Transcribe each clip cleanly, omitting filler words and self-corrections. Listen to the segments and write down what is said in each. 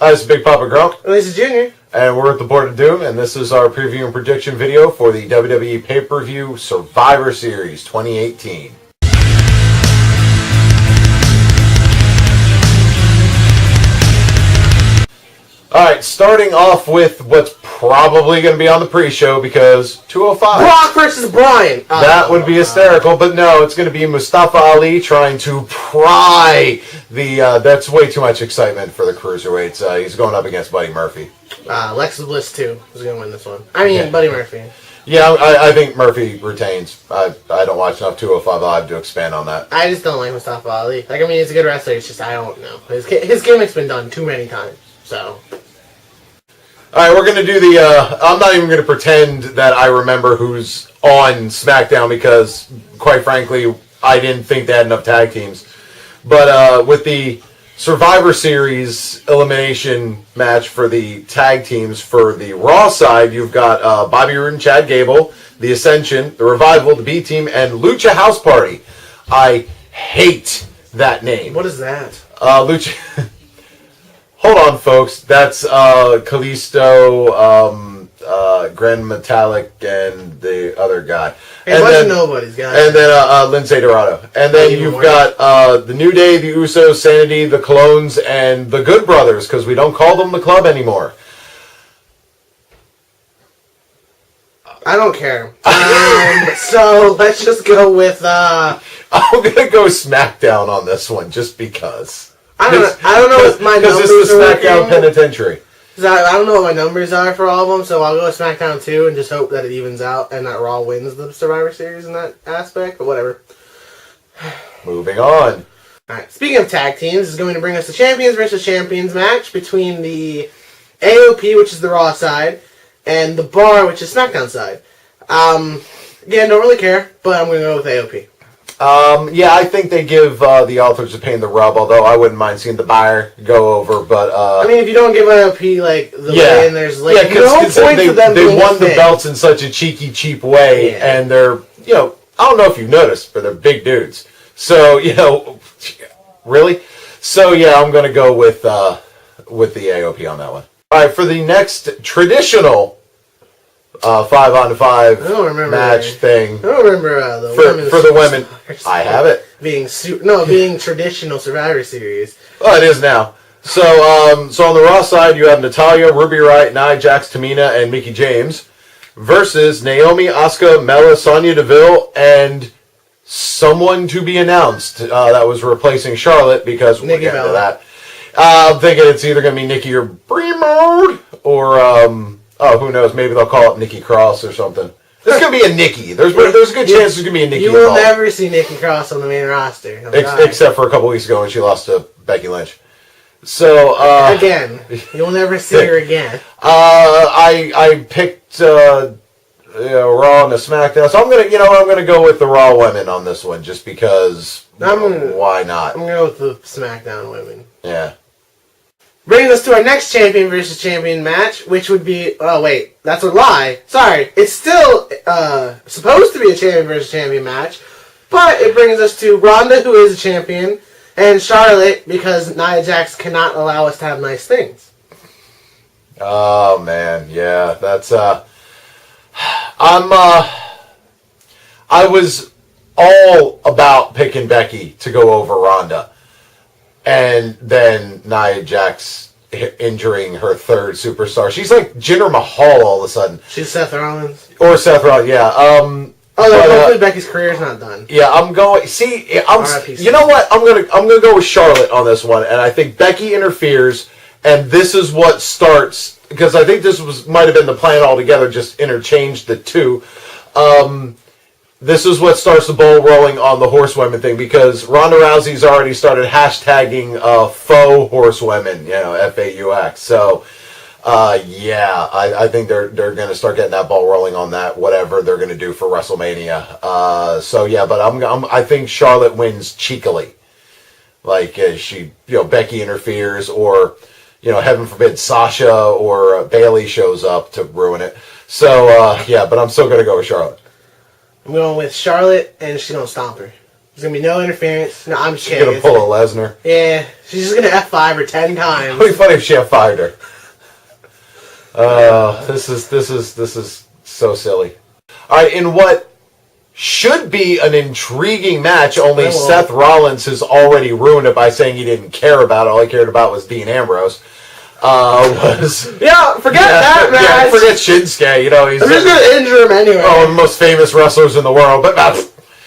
Hi, this is Big Papa Grump. This is Junior. And we're at the Board of Doom, and this is our preview and prediction video for the WWE Pay-Per-View Survivor Series 2018. Alright, starting off with what's probably going to be on the pre-show because 205. Rawk versus Bryan. That would be hysterical, but no, it's going to be Mustafa Ali trying to pry the... that's way too much excitement for the Cruiserweights. He's going up against Buddy Murphy. Alexa Bliss, too, is going to win this one. I mean, yeah. Buddy Murphy. Yeah, I think Murphy retains. I don't watch enough 205 Live to expand on that. I just don't like Mustafa Ali. Like, I mean, he's a good wrestler. It's just, I don't know. His gimmick's been done too many times, so... Alright, we're going to do the, I'm not even going to pretend that I remember who's on SmackDown because, quite frankly, I didn't think they had enough tag teams. But with the Survivor Series elimination match for the tag teams for the Raw side, you've got Bobby Roode and Chad Gable, The Ascension, The Revival, The B-Team, and Lucha House Party. I hate that name. What is that? Lucha... Hold on, folks. That's Kalisto, Grand Metallic, and the other guy. Hey, and then nobody's got. And then Lindsay Dorado. And then you've got the New Day, the Usos, Sanity, the Clones, and the Good Brothers, because we don't call them the Club anymore. I don't care. So let's just go with. I'm gonna go SmackDown on this one, just because. I don't know if my numbers are because it's the SmackDown Penitentiary. I don't know what my numbers are for all of them, so I'll go with SmackDown 2 and just hope that it evens out and that Raw wins the Survivor Series in that aspect, but whatever. Moving on. Alright, speaking of tag teams, this is going to bring us the Champions versus Champions match between the AOP, which is the Raw side, and the Bar, which is SmackDown side. Again, don't really care, but I'm going to go with AOP. Yeah, I think they give the Authors of Pain the rub, although I wouldn't mind seeing the Buyer go over, but... I mean, if you don't give AOP, like, the win, there's, like, no point to them they won the belts in such a cheeky, cheap way, and they're, you know, I don't know if you've noticed, but they're big dudes. So, you know, really? So, yeah, I'm going to go with the AOP on that one. All right, for the next traditional... 5-on-5 match thing. I don't remember for the women. I have it being traditional Survivor Series. Oh, it is now. So on the Raw side, you have Natalya, Ruby Riott, Nia Jax, Tamina, and Mickie James versus Naomi, Asuka, Mella, Sonya Deville, and someone to be announced that was replacing Charlotte because we'll get into that. I'm thinking it's either going to be Nikki or Brie Mode or. Oh, who knows? Maybe they'll call it Nikki Cross or something. There's going to be a Nikki. There's a good chance there's going to be a Nikki. You will never see Nikki Cross on the main roster. Except for a couple weeks ago when she lost to Becky Lynch. So, again, you'll never see her again. I picked Raw and the SmackDown. So I'm gonna go with the Raw women on this one just because why not? I'm going to go with the SmackDown women. Yeah. Bringing us to our next champion versus champion match, which would be... Oh, wait. That's a lie. Sorry. It's still supposed to be a champion versus champion match, but it brings us to Ronda, who is a champion, and Charlotte, because Nia Jax cannot allow us to have nice things. Oh, man. Yeah, that's... I was all about picking Becky to go over Ronda. And then Nia Jax injuring her third superstar. She's like Jinder Mahal all of a sudden. She's Seth Rollins. Or Seth Rollins, yeah. Hopefully Becky's career's not done. Yeah, I'm going... See, you know what? I'm gonna go with Charlotte on this one. And I think Becky interferes. And this is what starts... Because I think this might have been the plan altogether. Just interchange the two. This is what starts the ball rolling on the horsewomen thing because Ronda Rousey's already started hashtagging faux horsewomen, FAUX. So, I think they're going to start getting that ball rolling on that, whatever they're going to do for WrestleMania. But I think Charlotte wins cheekily. Like, Becky interferes or, heaven forbid, Sasha or Bayley shows up to ruin it. So, but I'm still going to go with Charlotte. I'm going with Charlotte, and she's going to stomp her. There's going to be no interference. No, I'm just She's kidding. going to pull a Lesnar. Yeah, she's just going to F5 her 10 times. It would be funny if she F5'd her. This is so silly. All right, in what should be an intriguing match, only Seth Rollins has already ruined it by saying he didn't care about it. All he cared about was Dean Ambrose. Forget that match. Yeah, forget Shinsuke. You know, he's I'm just gonna injure him anyway. one of the most famous wrestlers in the world. But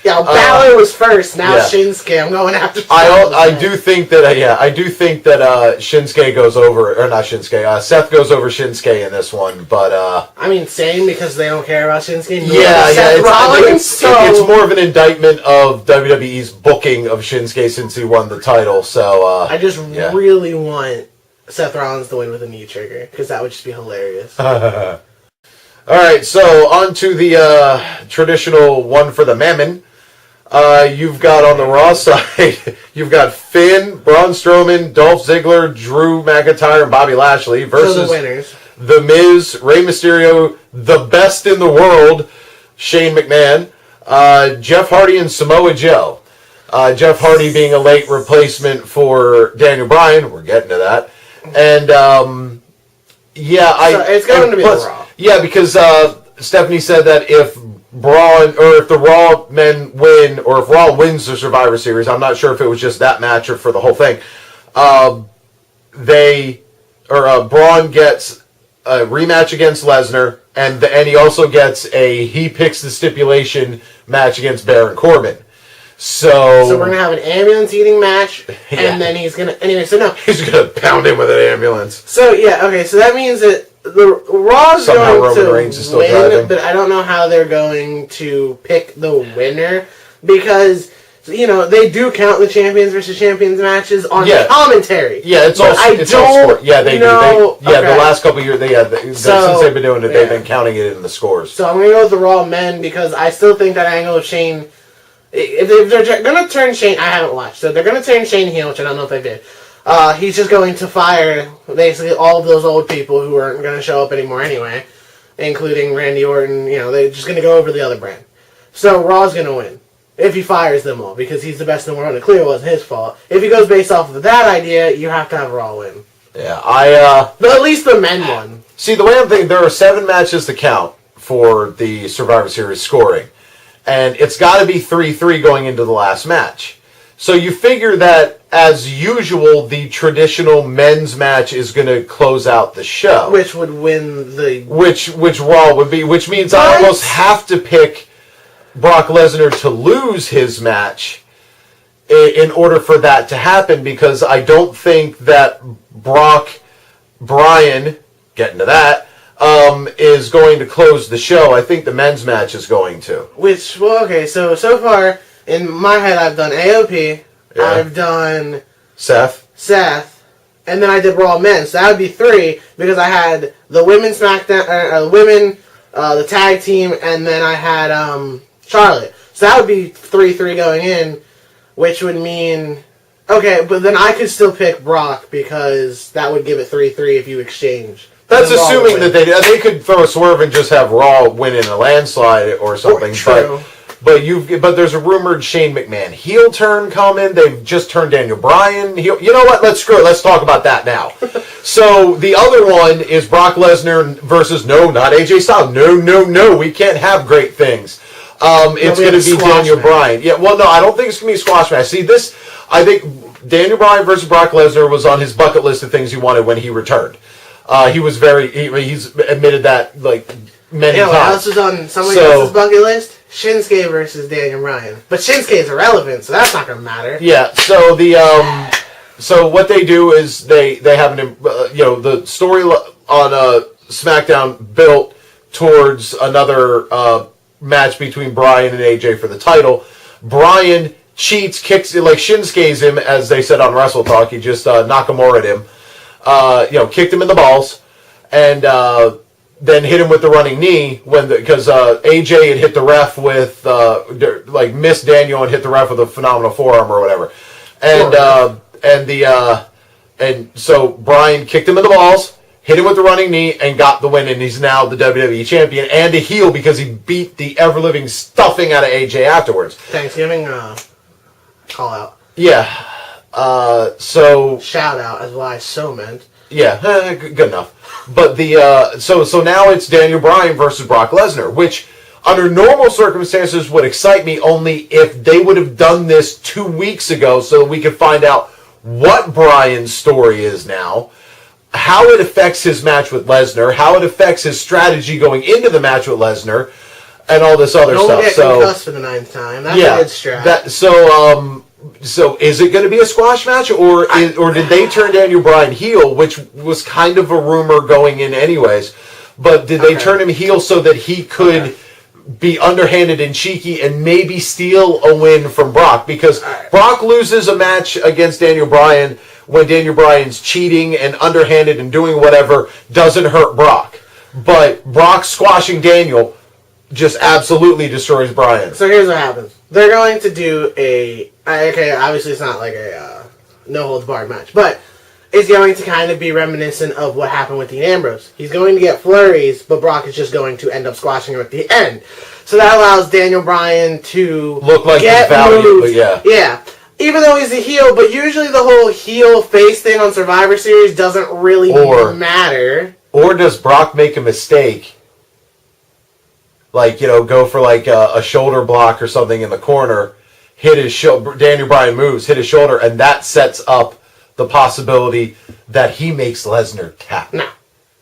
Balor was first. Now Shinsuke. I'm going after. I do think that Shinsuke goes over, or not Shinsuke. Seth goes over Shinsuke in this one, but I mean, same because they don't care about Shinsuke. It's more of an indictment of WWE's booking of Shinsuke since he won the title. So I just really want Seth Rollins to win with a knee trigger because that would just be hilarious. All right, so on to the traditional one for the Mammon. You've got on the Raw side, you've got Finn, Braun Strowman, Dolph Ziggler, Drew McIntyre, and Bobby Lashley versus the winners. The Miz, Rey Mysterio, the best in the world, Shane McMahon, Jeff Hardy, and Samoa Joe. Jeff Hardy being a late replacement for Daniel Bryan. We're getting to that. And, it's going to be the Raw. Yeah, because Stephanie said that if the Raw men win, or if Raw wins the Survivor Series, I'm not sure if it was just that match or for the whole thing, Braun gets a rematch against Lesnar, and he also gets he picks the stipulation match against Baron Corbin. So we're going to have an ambulance eating match, and then he's going to... Anyway, so no. He's going to pound him with an ambulance. So, so that means that the Raw's somehow going Roman to Reigns is still win, driving. but I don't know how they're going to pick the winner, because, they do count the champions versus champions matches on commentary. Yeah, it's all sport. Yeah, they do. The last couple of years, since they've been doing it, they've been counting it in the scores. So I'm going to go with the Raw men, because I still think that angle of Shane... If they're going to turn Shane... I haven't watched. So they're going to turn Shane heel, which I don't know if they did. He's just going to fire basically all of those old people who aren't going to show up anymore anyway, including Randy Orton. They're just going to go over the other brand. So Raw's going to win if he fires them all, because he's the best in the world. It clearly wasn't his fault. If he goes based off of that idea, you have to have Raw win. Yeah, but at least the men won. See, the way I'm thinking, there are 7 matches to count for the Survivor Series scoring. And it's got to be 3-3 going into the last match. So you figure that, as usual, the traditional men's match is going to close out the show. Which would win the... Which Raw would be. Which means I almost have to pick Brock Lesnar to lose his match in order for that to happen, because I don't think that Bryan, getting to that, is going to close the show. I think the men's match is going to. So far, in my head, I've done AOP, I've done Seth, and then I did Raw men. So that would be 3, because I had the women's SmackDown, the tag team, and then I had Charlotte. So that would be 3-3 going in, which would mean... Okay, but then I could still pick Brock, because that would give it 3-3 if you exchange. That's assuming that they could throw a swerve and just have Raw win in a landslide or something. True. But there's a rumored Shane McMahon heel turn coming. They've just turned Daniel Bryan heel. You know what? Let's talk about that now. So the other one is Brock Lesnar versus not AJ Styles. No. We can't have great things. It's going to be Daniel Bryan. Yeah. Well, no, I don't think it's going to be a squash match. See, I think Daniel Bryan versus Brock Lesnar was on his bucket list of things he wanted when he returned. He's admitted that many times. What else is on somebody else's bucket list? Shinsuke versus Daniel Bryan. But Shinsuke is irrelevant, so that's not going to matter. Yeah. So so what they do is they have the story on SmackDown built towards another match between Bryan and AJ for the title. Bryan cheats, kicks it like Shinsuke's him, as they said on Wrestle Talk. He just Nakamura'd him. Kicked him in the balls, and then hit him with the running knee because AJ had hit the ref with missed Daniel and hit the ref with a phenomenal forearm or whatever, and so Bryan kicked him in the balls, hit him with the running knee, and got the win, and he's now the WWE champion and a heel because he beat the ever living stuffing out of AJ afterwards. Thanksgiving. call out. Yeah. So shout out is what I so meant. Yeah, good enough. But so now it's Daniel Bryan versus Brock Lesnar, which under normal circumstances would excite me only if they would have done this 2 weeks ago so that we could find out what Bryan's story is now, how it affects his match with Lesnar, how it affects his strategy going into the match with Lesnar, and all this other stuff. Don't get concussed for the 9th time. That's a good strat. So is it going to be a squash match, or did they turn Daniel Bryan heel, which was kind of a rumor going in anyways, but did they turn him heel so that he could be underhanded and cheeky and maybe steal a win from Brock? Because Brock loses a match against Daniel Bryan when Daniel Bryan's cheating and underhanded and doing whatever doesn't hurt Brock. But Brock squashing Daniel just absolutely destroys Bryan. So here's what happens. They're going to do obviously it's not like a no-holds-barred match, but it's going to kind of be reminiscent of what happened with Dean Ambrose. He's going to get flurries, but Brock is just going to end up squashing him at the end. So that allows Daniel Bryan to look like get value, moves. But yeah. Even though he's a heel, but usually the whole heel-face thing on Survivor Series doesn't really matter. Or does Brock make a mistake? Like, go for like a shoulder block or something in the corner, hit his shoulder, Daniel Bryan moves, hit his shoulder, and that sets up the possibility that he makes Lesnar tap. No,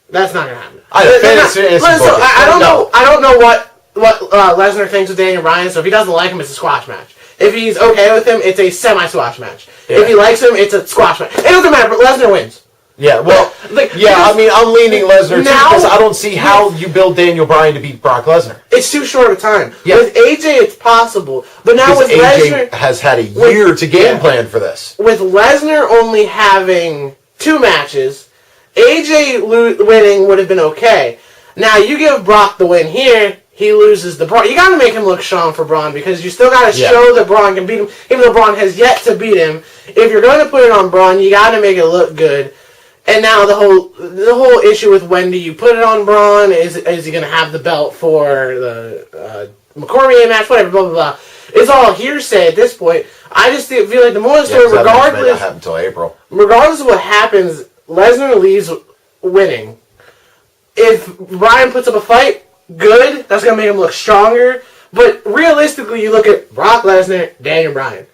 that's not gonna happen. I don't know what Lesnar thinks of Daniel Bryan. So if he doesn't like him, it's a squash match. If he's okay with him, it's a semi-squash match. Yeah. If he likes him, it's a squash match. It doesn't matter, but Lesnar wins. Yeah, well, I'm leaning Lesnar too, because I don't see how you build Daniel Bryan to beat Brock Lesnar. It's too short a time. Yeah. With AJ, it's possible, but now with AJ Lesnar has had a year to game plan for this. With Lesnar only having 2 matches, AJ winning would have been okay. Now you give Brock the win here. He loses the Braun. You got to make him look strong for Braun, because you still got to show that Braun can beat him, even though Braun has yet to beat him. If you're going to put it on Braun, you got to make it look good. And now the whole issue with when do you put it on Braun? Is he going to have the belt for the McCormick match? Whatever, blah, blah, blah. It's all hearsay at this point. I just feel like the more the story, regardless... That may not happen until April. Regardless of what happens, Lesnar leaves winning. If Bryan puts up a fight, good. That's going to make him look stronger. But realistically, you look at Brock Lesnar, Daniel Bryan.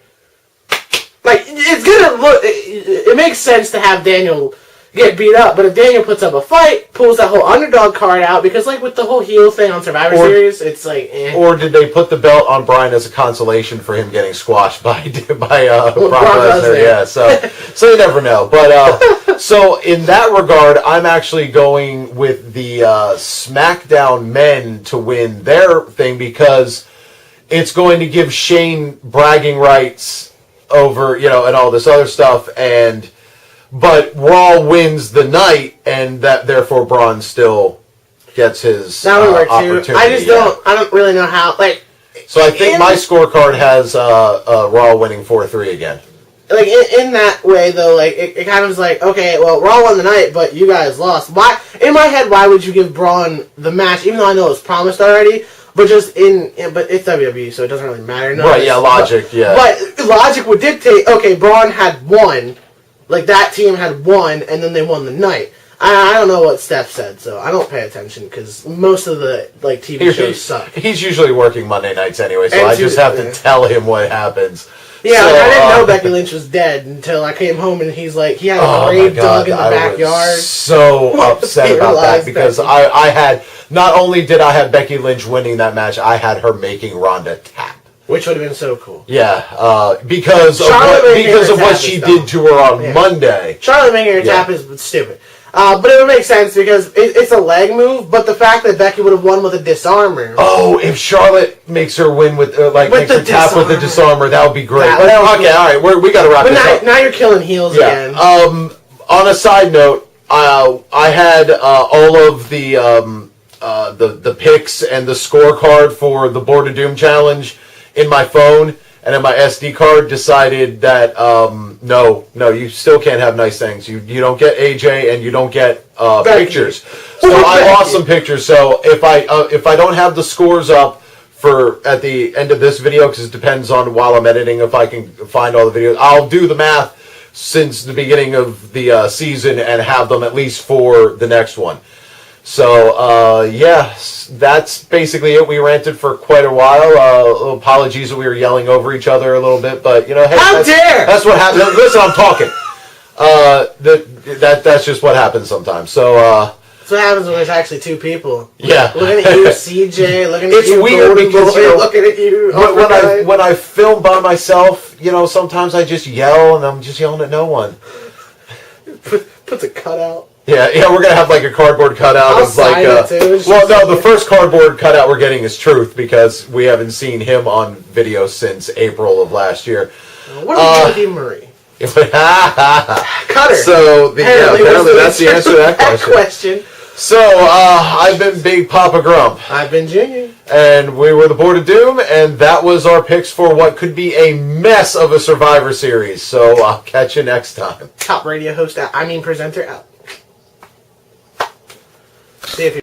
Like, it's going to look... It makes sense to have Daniel get beat up, but if Daniel puts up a fight, pulls that whole underdog card out, because like with the whole heel thing on Survivor Series, it's like Or did they put the belt on Bryan as a consolation for him getting squashed by Brock Lesnar? Yeah, so you never know. But so in that regard, I'm actually going with the SmackDown men to win their thing, because it's going to give Shane bragging rights over, and all this other stuff, but Raw wins the night, and that therefore Braun still gets his opportunity. I don't really know how. So I think my scorecard has Raw winning 4-3 again. Like in that way, though, like it kind of is like, okay, well, Raw won the night, but you guys lost. Why? In my head, why would you give Braun the match, even though I know it was promised already? But but it's WWE, so it doesn't really matter. Right? Yeah, logic. But logic would dictate. Okay, Braun had won. Like, that team had won, and then they won the night. I don't know what Steph said, so I don't pay attention, because most of the TV shows suck. He's usually working Monday nights anyway, so I just have to tell him what happens. Yeah, so, I didn't know Becky Lynch was dead until I came home, and he's like, he had a grave dug in the backyard. I was so upset about that, because I had, not only did I have Becky Lynch winning that match, I had her making Ronda tap. Which would have been so cool. Yeah, because of what she did to her on Monday. Charlotte making her tap is stupid. But it would make sense, because it's a leg move, but the fact that Becky would have won with a disarmer. Oh, if Charlotte makes her win with, makes her tap with the disarmer, that would be great. Okay, all right, we got to wrap this up. Now you're killing heels again. On a side note, I had all of the picks and the scorecard for the Board of Doom Challenge in my phone, and in my SD card decided that no, you still can't have nice things. You don't get AJ, and you don't get pictures. So I lost some pictures. So if I don't have the scores up for at the end of this video, because it depends on while I'm editing if I can find all the videos. I'll do the math since the beginning of the season and have them at least for the next one. So, yes, that's basically it. We ranted for quite a while. Apologies that we were yelling over each other a little bit, but, you know, hey, how dare! That's what happens. Listen, I'm talking. That's just what happens sometimes. So, that's what happens when there's actually two people. Yeah. Looking at you, CJ, looking at it's you, weird because, Boy, you know, looking at you, when I film by myself, you know, sometimes I just yell and I'm just yelling at no one. Puts a cutout. Yeah, we're gonna have like a cardboard cutout of like. Well, no, the first cardboard cutout we're getting is Truth because we haven't seen him on video since April of last year. What are we gonna do, Marie? Cut her. So apparently that's the answer to that question. So I've been Big Papa Grump. I've been Junior. And we were the Board of Doom, and that was our picks for what could be a mess of a Survivor Series. So I'll catch you next time. Top radio host out. Presenter out. See if you